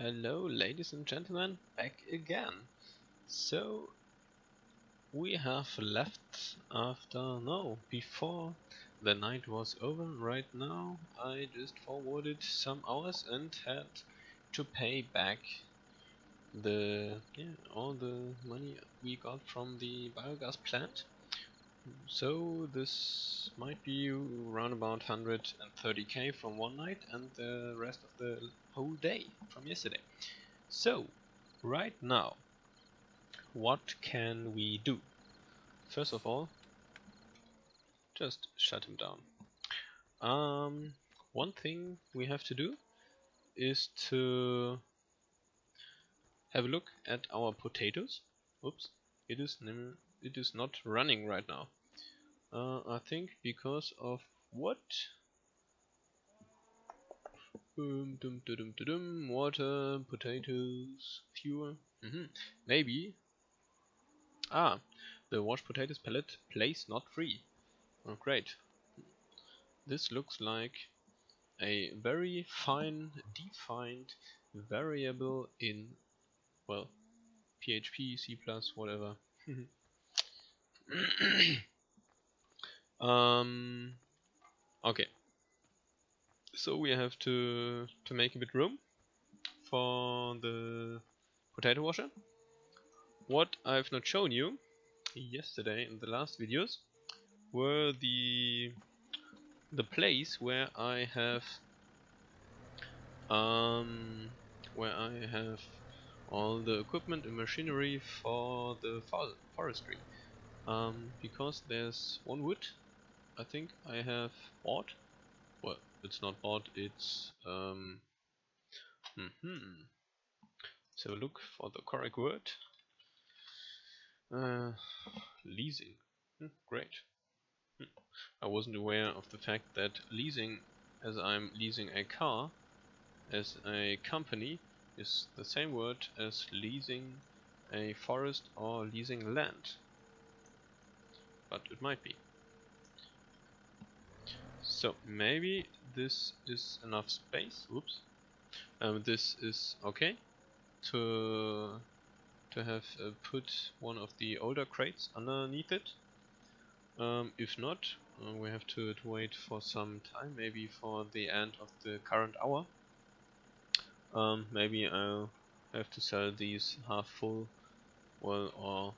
Hello, ladies and gentlemen, back again. So, we have left before the night was over. Right now, I just forwarded some hours and had to pay back all the money we got from the biogas plant. So this might be around about 130k from one night and the rest of the whole day from yesterday. So, right now, what can we do? First of all, just shut him down. One thing we have to do is to have a look at our potatoes. Oops, it is not running right now. I think because of what? Water, potatoes, fuel. Maybe. The washed potatoes pallet place not free. Oh, great. This looks like a very fine defined variable in, well, PHP, C++, whatever. Okay. So we have to make a bit room for the potato washer. What I've not shown you yesterday in the last videos were the place where I have all the equipment and machinery for the forestry. Because there's one wood I think I have bought. Well, it's not bought, it's so look for the correct word. Leasing. Great. I wasn't aware of the fact that leasing, as I'm leasing a car as a company, is the same word as leasing a forest or leasing land. But it might be. So maybe this is enough space. Oops. This is okay to have put one of the older crates underneath it. If not, we have to wait for some time, maybe for the end of the current hour. Maybe I'll have to sell these half full, well, or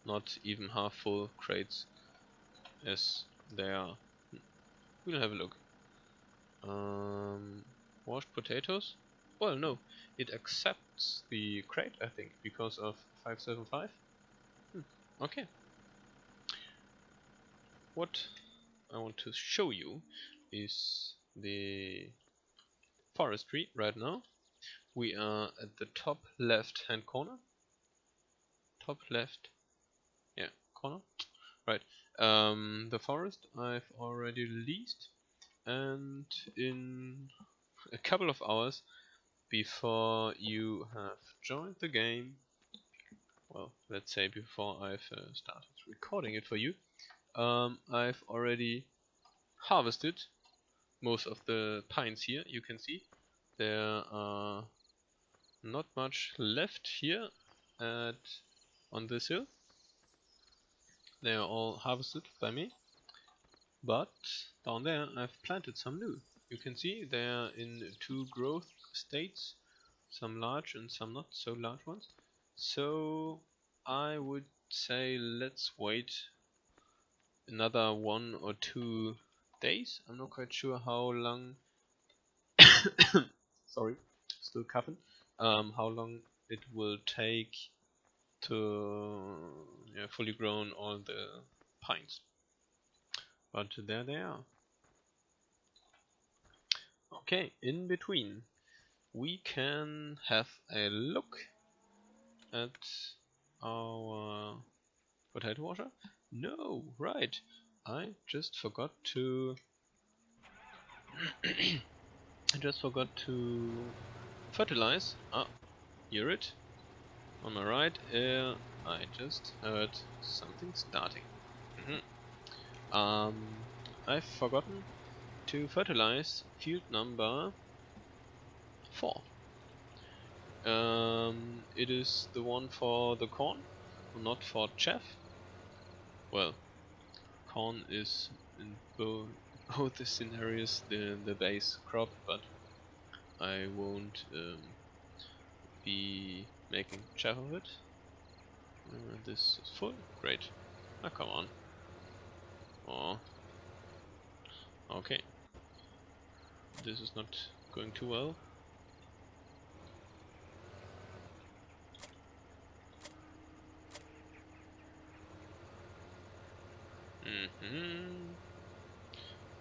not even half full crates as they are. We'll have a look. Washed potatoes? Well, no, it accepts the crate, I think, because of 575. Okay. What I want to show you is the forestry right now. We are at the top left hand corner. Top left, yeah, corner. Right. The forest I've already leased, and in a couple of hours before you have joined the game, well, let's say before I've started recording it for you, I've already harvested most of the pines here. You can see there are not much left here on this hill. They are all harvested by me, but down there I've planted some new. You can see they are in two growth states, some large and some not so large ones. So I would say let's wait another 1 or 2 days. I'm not quite sure how long sorry, still coughing. How long it will take to fully grown all the pines. But there they are. Okay, in between we can have a look at our potato washer. No, right. I just forgot to fertilize. Hear it? On my right, I just heard something starting. I've forgotten to fertilize field number 4. It is the one for the corn, not for chaff. Well, corn is in both the scenarios the base crop, but I won't be making chaff of it. This is full. Great. Ah, come on. Oh, okay. This is not going too well.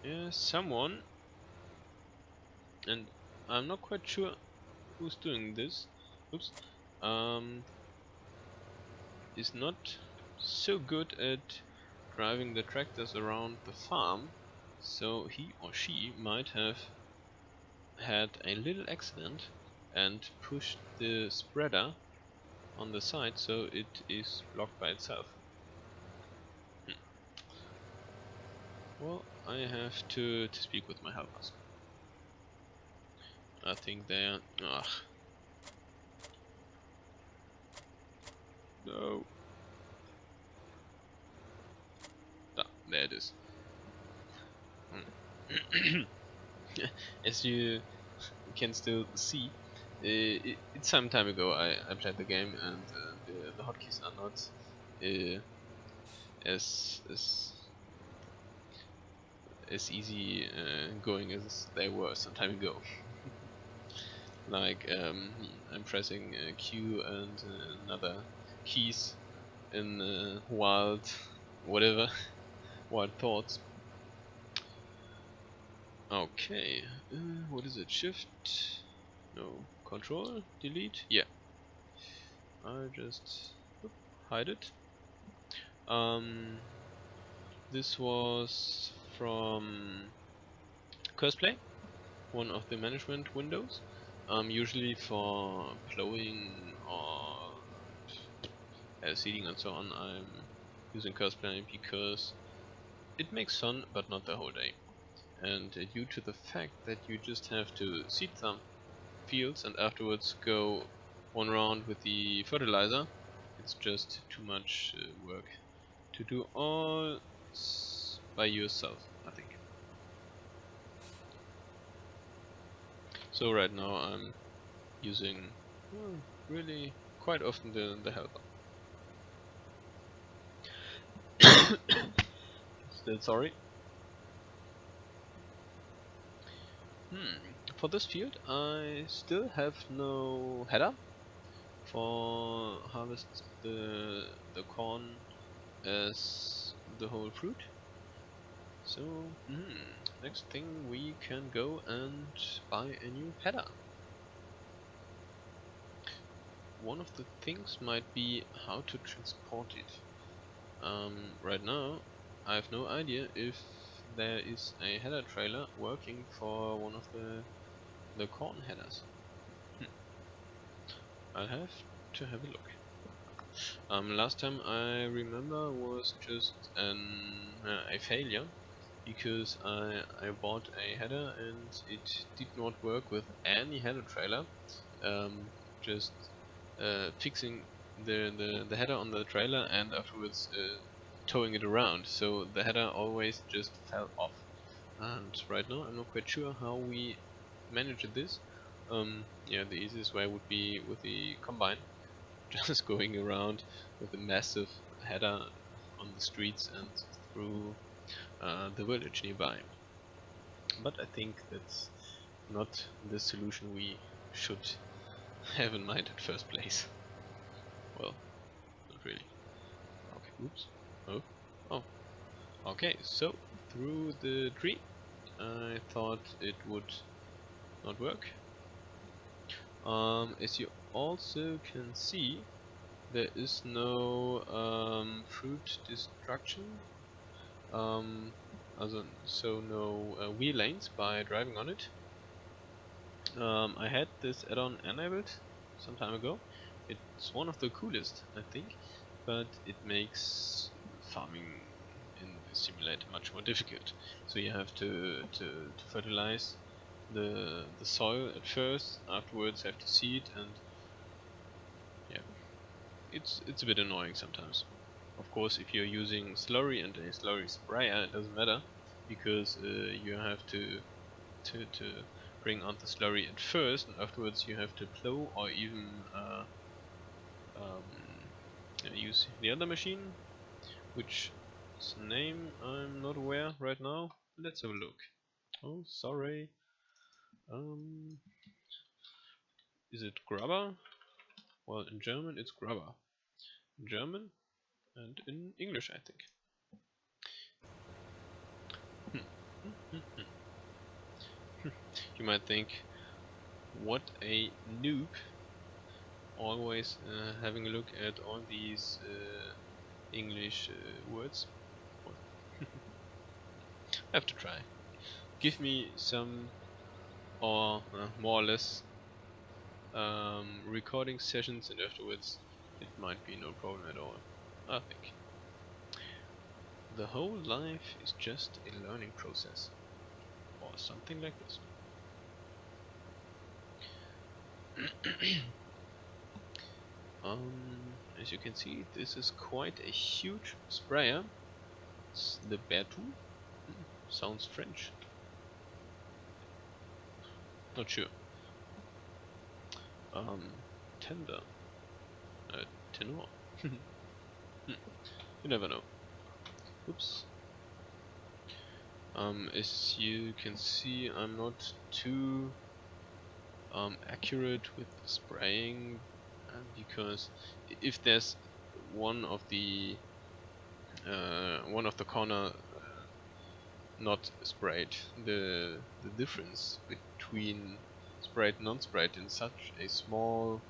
Yeah, someone, and I'm not quite sure who's doing this. Oops. Is not so good at driving the tractors around the farm, so he or she might have had a little accident and pushed the spreader on the side so it is blocked by itself. Well, I have to speak with my helpers. I think they're... Ugh. No. Ah, there it is. As you can still see, it's some time ago I played the game, and the hotkeys are not as easy going as they were some time ago. Like I'm pressing Q and another keys in wild whatever wild thoughts. Okay, what is it? Shift? No, Control? Delete? Yeah. I just hide it. This was from Curseplay, one of the management windows. Usually for plowing or seeding and so on, I'm using Curseplay because it makes sun, but not the whole day. And due to the fact that you just have to seed some fields and afterwards go one round with the fertilizer, it's just too much work to do all by yourself, I think. So right now I'm using really quite often the helper. Still sorry. For this field I still have no header for harvest the corn as the whole fruit. So next thing we can go and buy a new header. One of the things might be how to transport it. Right now I have no idea if there is a header trailer working for one of the corn headers. I'll have to have a look. Last time I remember was just a failure because I bought a header and it did not work with any header trailer. Just fixing the header on the trailer and afterwards towing it around, so the header always just fell off. And right now I'm not quite sure how we managed this. Yeah, the easiest way would be with the combine, just going around with a massive header on the streets and through the village nearby. But I think that's not the solution we should have in mind at first place. Well, not really. Okay, oops. Oh, oh. Okay, so through the tree. I thought it would not work. As you also can see, there is no fruit destruction. So no wheel lanes by driving on it. I had this add-on enabled some time ago. It's one of the coolest, I think, but it makes farming in the simulator much more difficult. So you have to fertilize the soil at first, afterwards have to seed and it's a bit annoying sometimes. Of course, if you're using slurry and a slurry sprayer, it doesn't matter because you have to bring on the slurry at first, and afterwards you have to plow or even um, use the other machine, which is a name I'm not aware right now. Let's have a look. Oh, sorry. Um, is it grubber? Well, in German it's grubber. In German and in English, I think. You might think, what a noob, always having a look at all these English words. Well, I have to try. Give me some, or more or less, recording sessions, and afterwards it might be no problem at all. I think. The whole life is just a learning process. Or something like this. As you can see, this is quite a huge sprayer. It's the bear tool. Sounds French. Not sure. Tender. Tenor. You never know. Oops. As you can see, I'm not too accurate with spraying, because if there's one of the corner not sprayed, the difference between sprayed and non-sprayed in such a small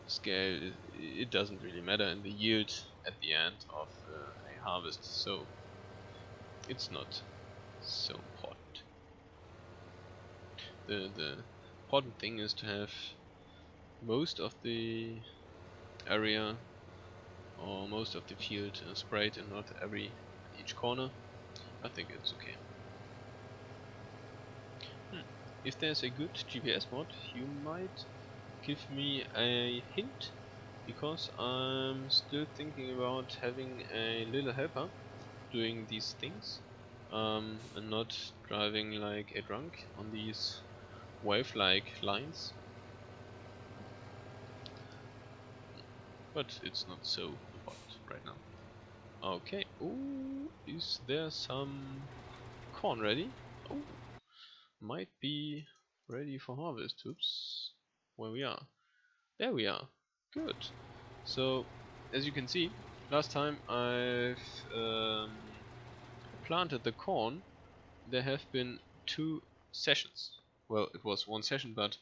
scale, it doesn't really matter in the yield at the end of a harvest, so it's not so important. The important thing is to have most of the area or most of the field sprayed and not each corner. I think it's okay. If there's a good GPS mod, you might give me a hint, because I'm still thinking about having a little helper doing these things, and not driving like a drunk on these wave-like lines. But it's not so important right now. Okay. Oh, is there some corn ready? Oh, might be ready for harvest. Oops. Where we are? There we are. Good. So, as you can see, last time I've planted the corn, there have been 2 sessions. Well, it was 1 session, but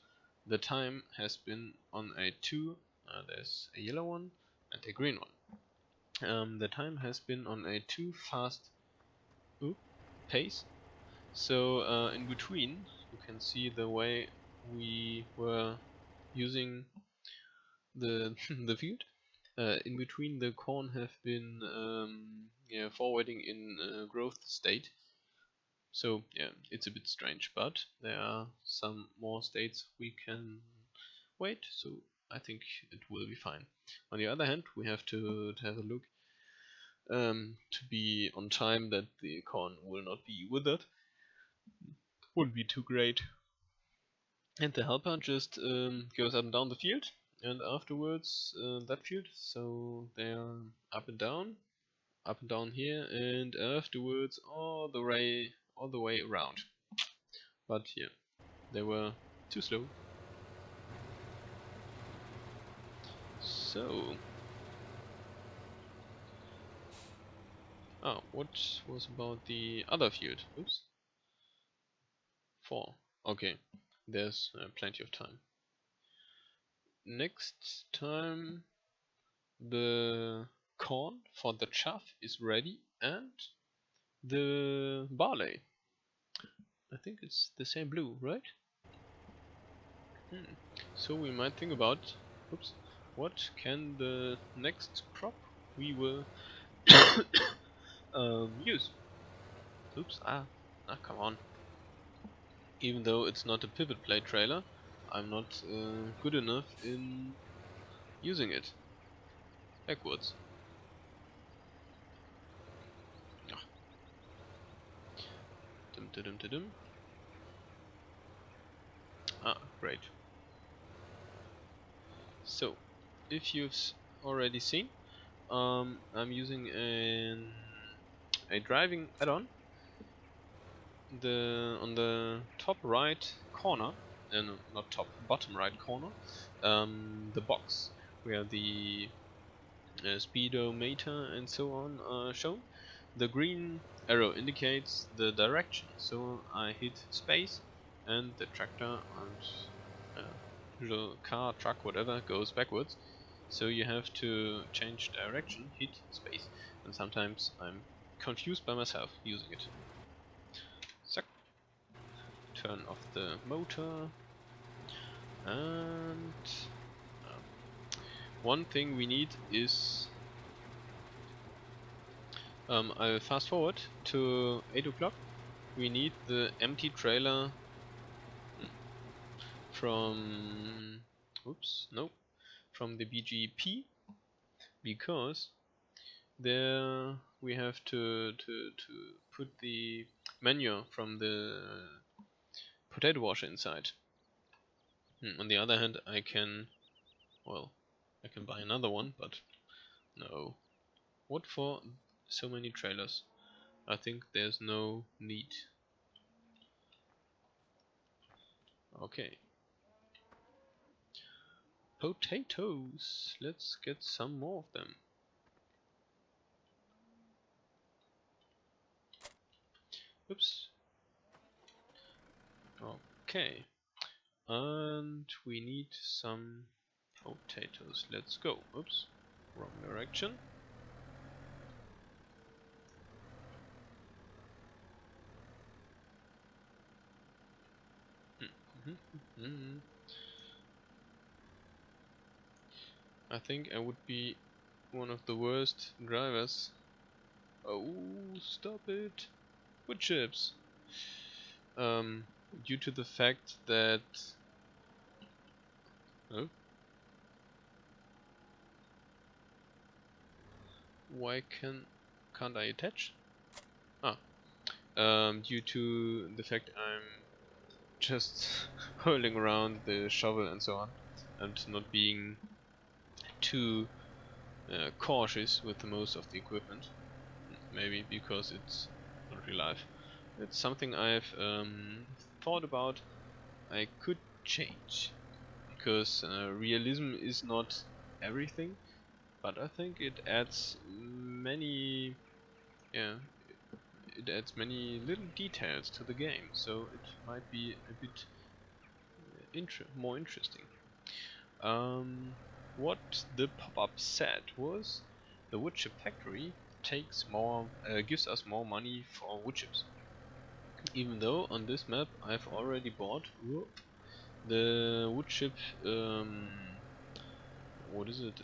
the time has been on a 2. There's a yellow one and a green one. The time has been on a too fast pace. So in between, you can see the way we were using the the field. In between, the corn have been forwarding in growth state. So yeah, it's a bit strange, but there are some more states we can wait. So I think it will be fine. On the other hand, we have to have a look to be on time, that the corn will not be withered. Wouldn't be too great. And the helper just goes up and down the field, and afterwards that field. So they are up and down here, and afterwards all the way around. But yeah, they were too slow. So, what was about the other field? Oops. 4. Okay, there's plenty of time. Next time the corn for the chaff is ready, and the barley. I think it's the same blue, right? So we might think about, oops, what can the next crop we will use. Oops, come on. Even though it's not a pivot plate trailer, I'm not good enough in using it backwards. Ah. Dum dum dum dum. Ah, great. So, if you've already seen, I'm using a driving add-on. On the top right corner, no, not top, bottom right corner, the box where the speedometer and so on are shown. The green arrow indicates the direction, so I hit space, and the tractor and the car, truck, whatever goes backwards. So you have to change direction, hit space, and sometimes I'm confused by myself using it. So, turn off the motor, and one thing we need is I'll fast forward to 8 o'clock. We need the empty trailer from from the BGP, because there we have to put the manure from the potato washer inside. On the other hand, I can buy another one, but no. What for so many trailers? I think there's no need. Okay. Potatoes. Let's get some more of them. Oops. Okay. And we need some potatoes. Let's go. Oops. Wrong direction. I think I would be one of the worst drivers. Oh, stop it. Wood chips. Due to the fact that... Oh? Why can't I attach? Ah. Due to the fact I'm just hurling around the shovel and so on, and not being too cautious with the most of the equipment. Maybe because it's not real life. It's something I've thought about. I could change, because realism is not everything, but I think it adds many, it adds many little details to the game, so it might be a bit more interesting. What the pop-up said was the wood chip factory gives us more money for wood chips. Even though on this map I've already bought the wood chip, what is it?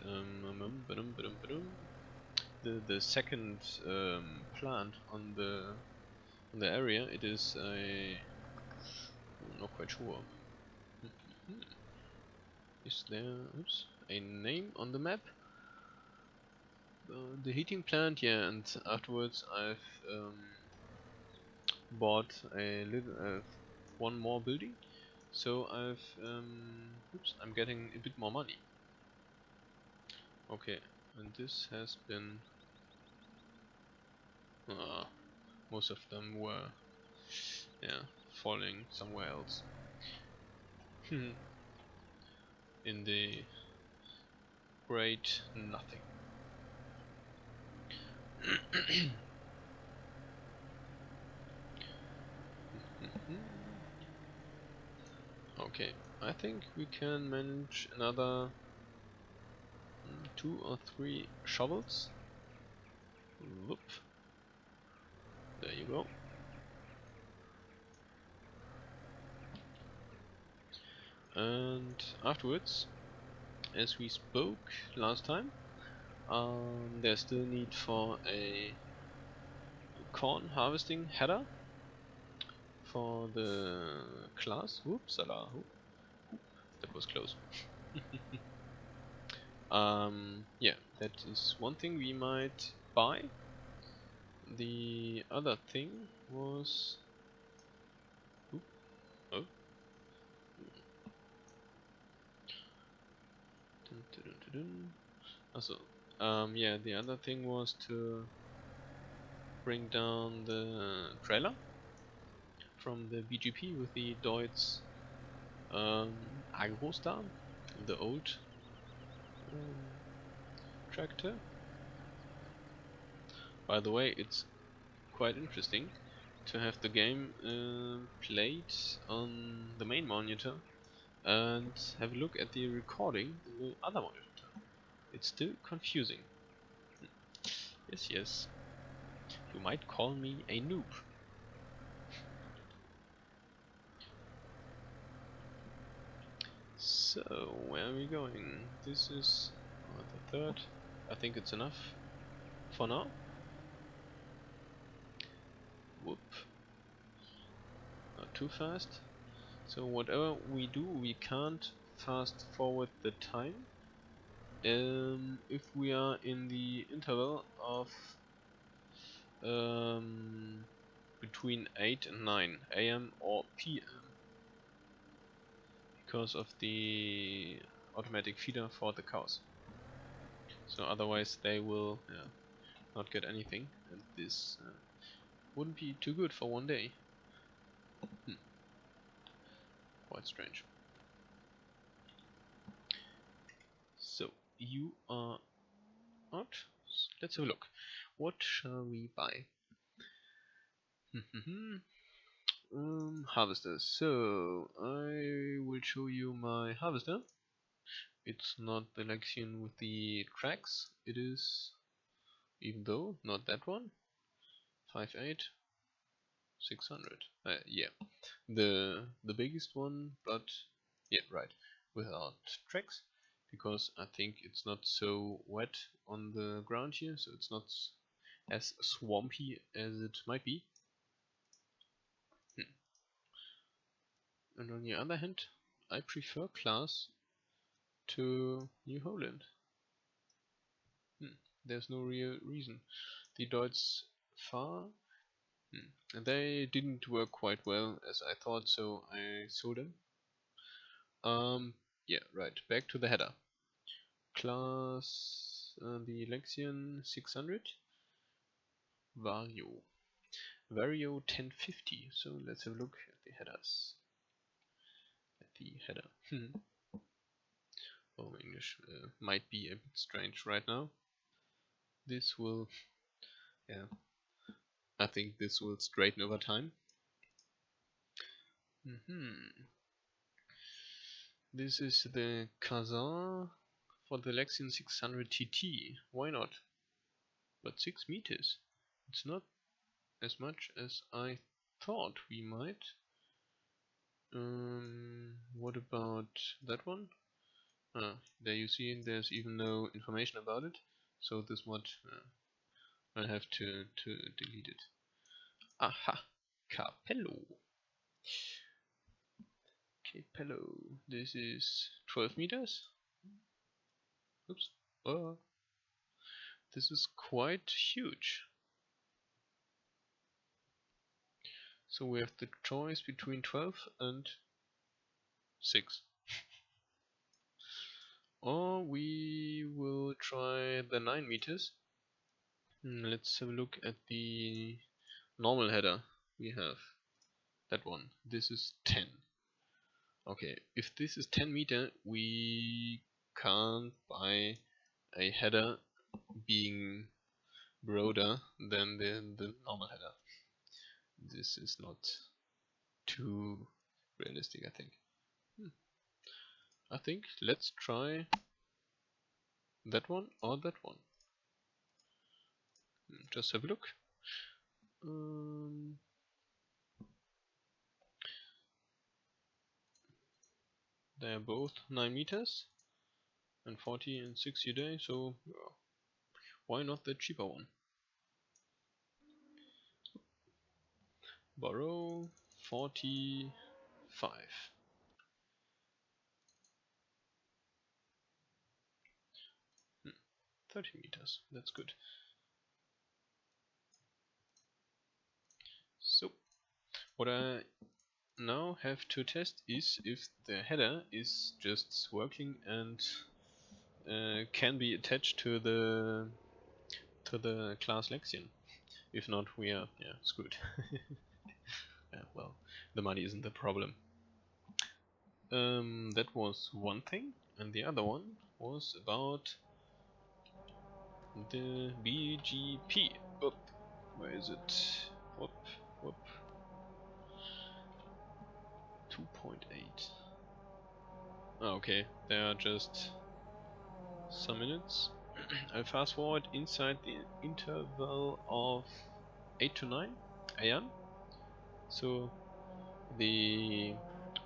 The second plant on the area. It is I'm not quite sure. Is there a name on the map? The heating plant, yeah, and afterwards I've bought a little one more building, so I'm getting a bit more money. Okay, and this has been most of them were falling somewhere else. In the great nothing. Okay, I think we can manage another 2 or 3 shovels. Whoop. There you go. And afterwards, as we spoke last time, there's still need for a corn harvesting header for the class. Whoopsala. That was close. Yeah, that is one thing we might buy. The other thing was... Oop, oh. Dun, dun, dun, dun, dun. Also, yeah, the other thing was to bring down the trailer from the BGP with the Deutz Agrostar, the old um, tractor. By the way, it's quite interesting to have the game played on the main monitor and have a look at the recording in the other monitor. It's still confusing. Yes, yes. You might call me a noob. So, where are we going? This is the third. I think it's enough for now. Whoop. Not too fast. So whatever we do, we can't fast forward the time if we are in the interval of between 8 and 9 AM or PM because of the automatic feeder for the cows. So otherwise they will not get anything, and this wouldn't be too good for one day. Quite strange. So you are out. Let's have a look. What shall we buy? Harvester. So I will show you my harvester. It's not the Lexion with the tracks. It is, even though not that one. 5.8, 600. Yeah, the biggest one, but yeah, right, without tracks, because I think it's not so wet on the ground here, so it's not as swampy as it might be. And on the other hand, I prefer class to New Holland. There's no real reason. The Deutz far, and they didn't work quite well as I thought, so I sold them. Yeah, right. Back to the header. Class the Lexion 600. Vario. Vario 1050. So let's have a look at the headers. At the header. Oh, English might be a bit strange right now. This will, yeah, I think this will straighten over time. This is the Kazan for the Lexion 600 TT. Why not? But 6 meters. It's not as much as I thought we might. What about that one? There you see there's even no information about it. So this mod, I have to delete it. Aha! Capello. Capello. This is 12 meters. Oops. Oh. This is quite huge. So we have the choice between 12 and 6. Or we will try the 9 meters. Let's have a look at the normal header we have. That one. This is 10. Okay, if this is 10 meter, we can't buy a header being broader than the normal header. This is not too realistic, I think. I think let's try that one or that one. Just have a look. They are both 9 meters and 40 and 60 a day, so yeah, why not the cheaper one? Borrow 45. 30 meters. That's good. So, what I now have to test is if the header is just working and can be attached to the class Lexion. If not, we are screwed. Yeah, well, the money isn't the problem. That was one thing, and the other one was about the BGP. Oop, where is it? Whoop, whoop. 2.8. Okay, there are just some minutes. I fast forward inside the interval of 8 to 9 AM. So the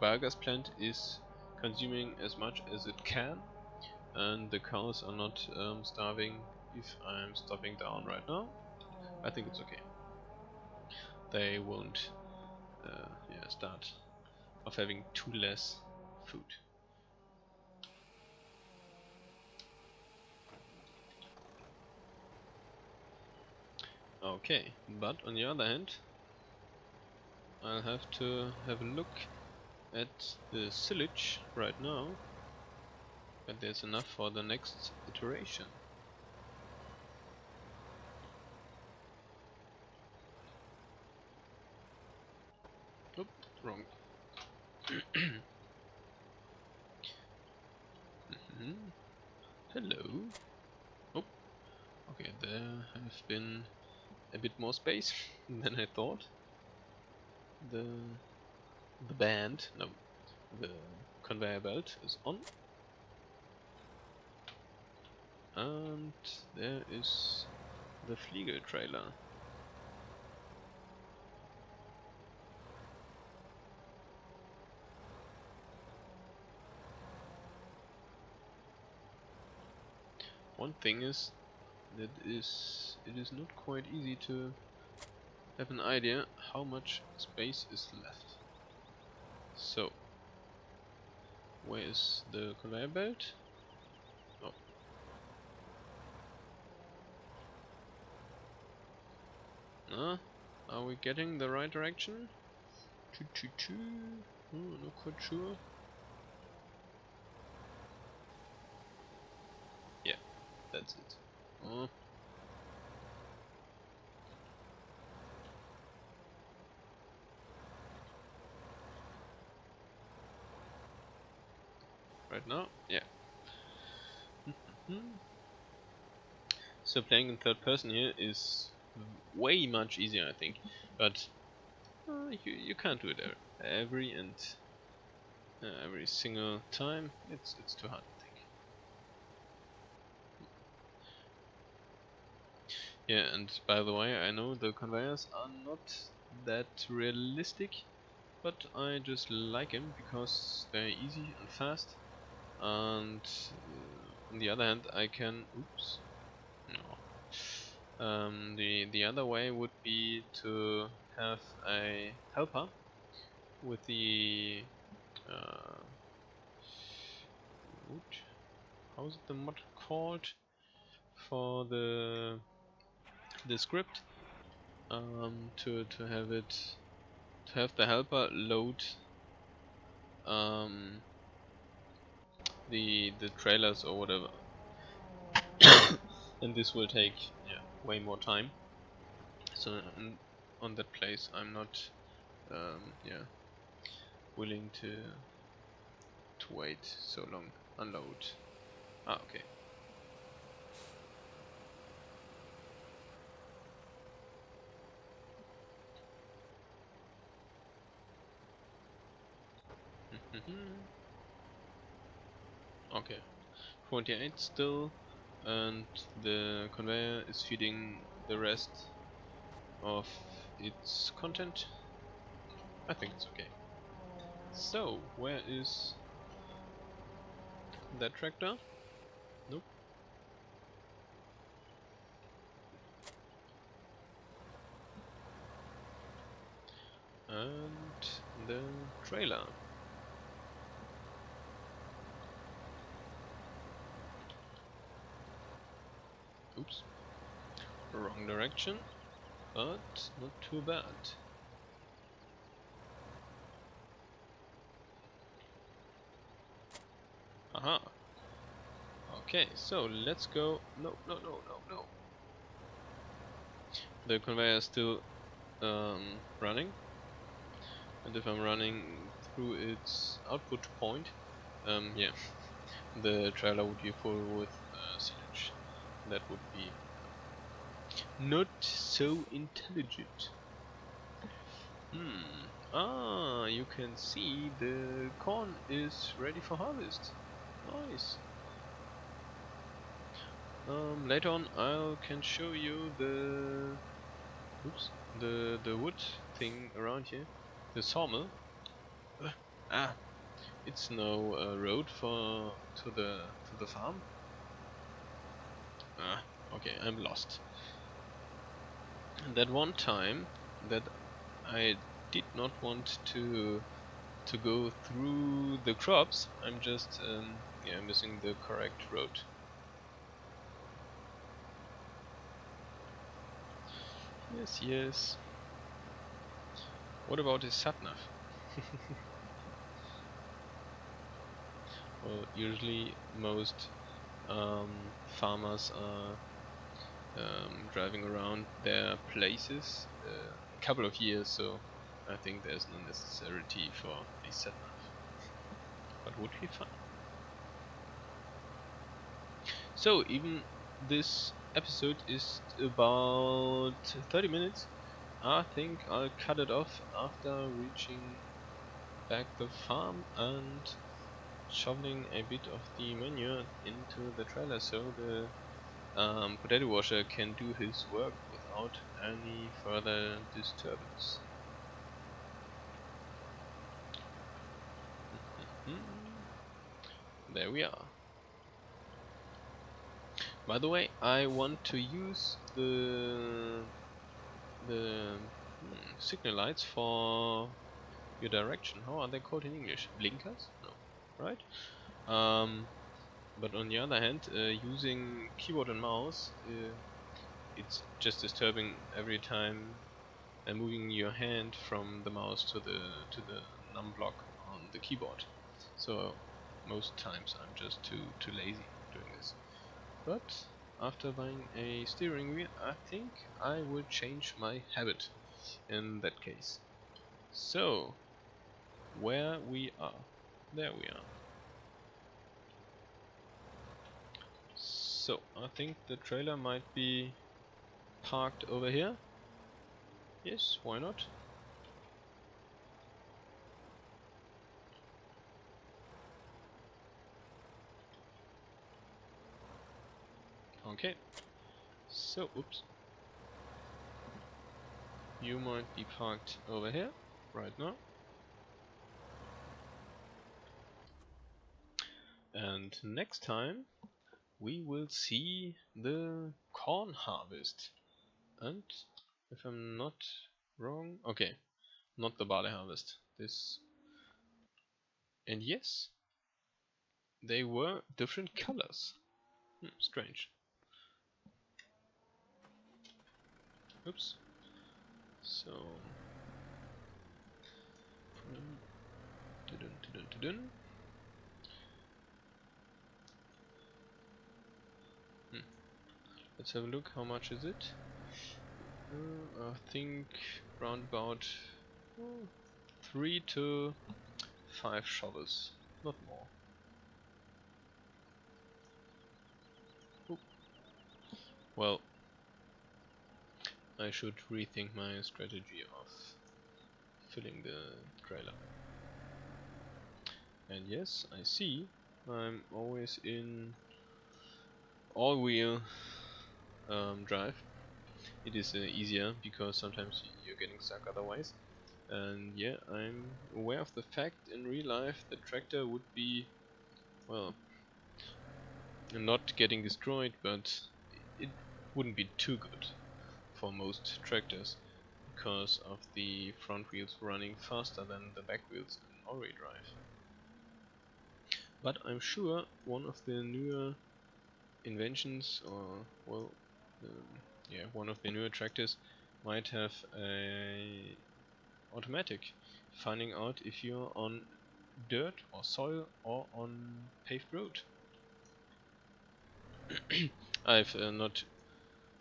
biogas plant is consuming as much as it can, and the cows are not starving if I'm stopping down right now. I think it's okay. They won't start of having too less food. Okay, but on the other hand, I'll have to have a look at the silage right now, but there's enough for the next iteration. Oop, wrong. Hello. Oh, okay, there have been a bit more space than I thought. The conveyor belt is on, and there is the Fliegel trailer. One thing is that it is not quite easy to have an idea how much space is left. So, where is the conveyor belt? Oh. Are we getting the right direction? Oh, not quite sure. Yeah, that's it. Oh. Right now? Yeah. So playing in third person here is way much easier, I think. But you can't do it every single time. It's too hard, I think. Yeah, and by the way, I know the conveyors are not that realistic, but I just like them because they're easy and fast. And on the other hand, I can. Oops. No. The other way would be to have a helper with the how is the mod called for the script, to have the helper load the trailers or whatever. And this will take way more time. So on that place I'm not willing to wait so long. Unload. Ah, okay. Okay. 48 still, and the conveyor is feeding the rest of its content. I think it's okay. So, where is that tractor? Nope. And the trailer. Wrong direction, but not too bad. Aha. Okay, so let's go. No, no, no, no, no. The conveyor is still running, and if I'm running through its output point, yeah, the trailer would be full with silage. That would be not so intelligent. Ah, you can see the corn is ready for harvest. Nice. Later on I can show you the the wood thing around here, the sawmill. Ah, it's no road for to the farm. Ah, okay, I'm lost. That one time that I did not want to go through the crops, I'm just yeah, missing the correct road. Yes, yes. What about his satnav? Well, usually most farmers are driving around their places a couple of years, so I think there's no necessity for a satnav, but would be fun. So even this episode is about 30 minutes. I think I'll cut it off after reaching back the farm and shoveling a bit of the manure into the trailer so the potato washer can do his work without any further disturbance. There we are. By the way, I want to use the signal lights for your direction. How are they called in English? Blinkers? No, right? But on the other hand, using keyboard and mouse, it's just disturbing every time moving your hand from the mouse to the num block on the keyboard. So most times I'm just too lazy doing this. But after buying a steering wheel, I think I will change my habit in that case. So where we are, there we are. So I think the trailer might be parked over here. Yes, why not? Okay. So, oops. You might be parked over here right now. And next time we will see the corn harvest. And if I'm not wrong, okay, not the barley harvest. This, and yes, they were different colors. Strange. Oops. So, let's have a look. How much is it? I think round about 3 to 5 shovels, not more. Oop. Well, I should rethink my strategy of filling the trailer. And yes, I see I'm always in all-wheel drive. It is easier because sometimes you're getting stuck otherwise. And yeah, I'm aware of the fact in real life the tractor would be, well, not getting destroyed, but it wouldn't be too good for most tractors because of the front wheels running faster than the back wheels in all-wheel drive. But I'm sure one of the newer inventions, or well, yeah, one of the newer tractors might have a automatic, finding out if you're on dirt or soil or on paved road. I've not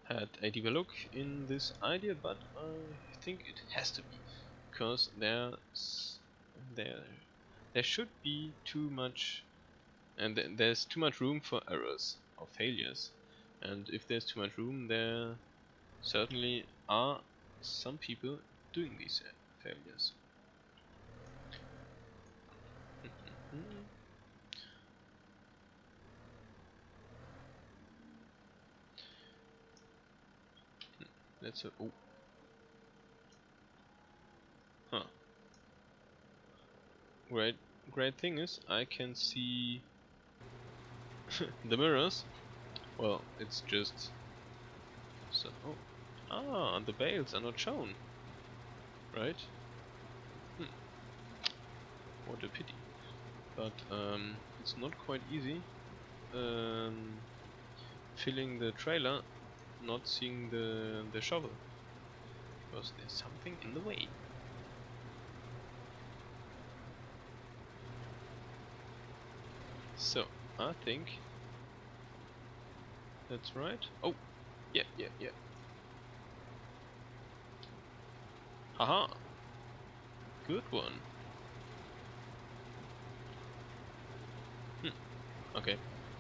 had a deeper look in this idea, but I think it has to be, because there should be too much, and there's too much room for errors or failures, and if there's too much room, there certainly are some people doing these failures. That's a oh, huh. Great thing is I can see the mirrors. Well, it's just so. Oh, the bales are not shown, right? Hmm, what a pity. But it's not quite easy. Filling the trailer, not seeing the shovel, because there's something in the way. So I think that's right. Oh, yeah. Haha, good one. Okay,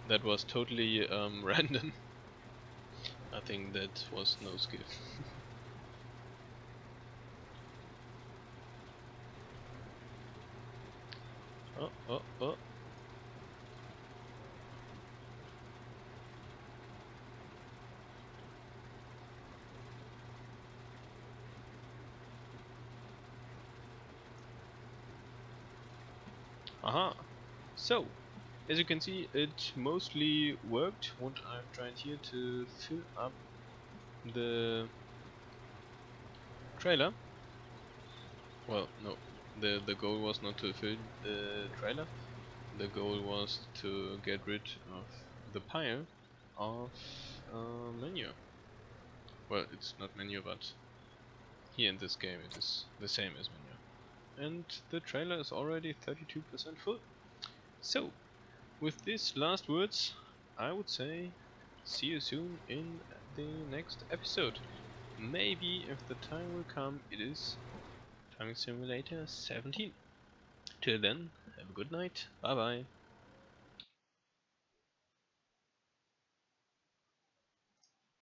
that was totally random. I think that was no skill. Oh. Aha. So, as you can see, it mostly worked what I've tried here to fill up the trailer. Well, no, the goal was not to fill the trailer. The goal was to get rid of the pile of manure. Well, it's not manure, but here in this game it is the same as manure. And the trailer is already 32% full. So, with these last words, I would say see you soon in the next episode. Maybe if the time will come, it is Farming Simulator 17. Till then, have a good night. Bye bye.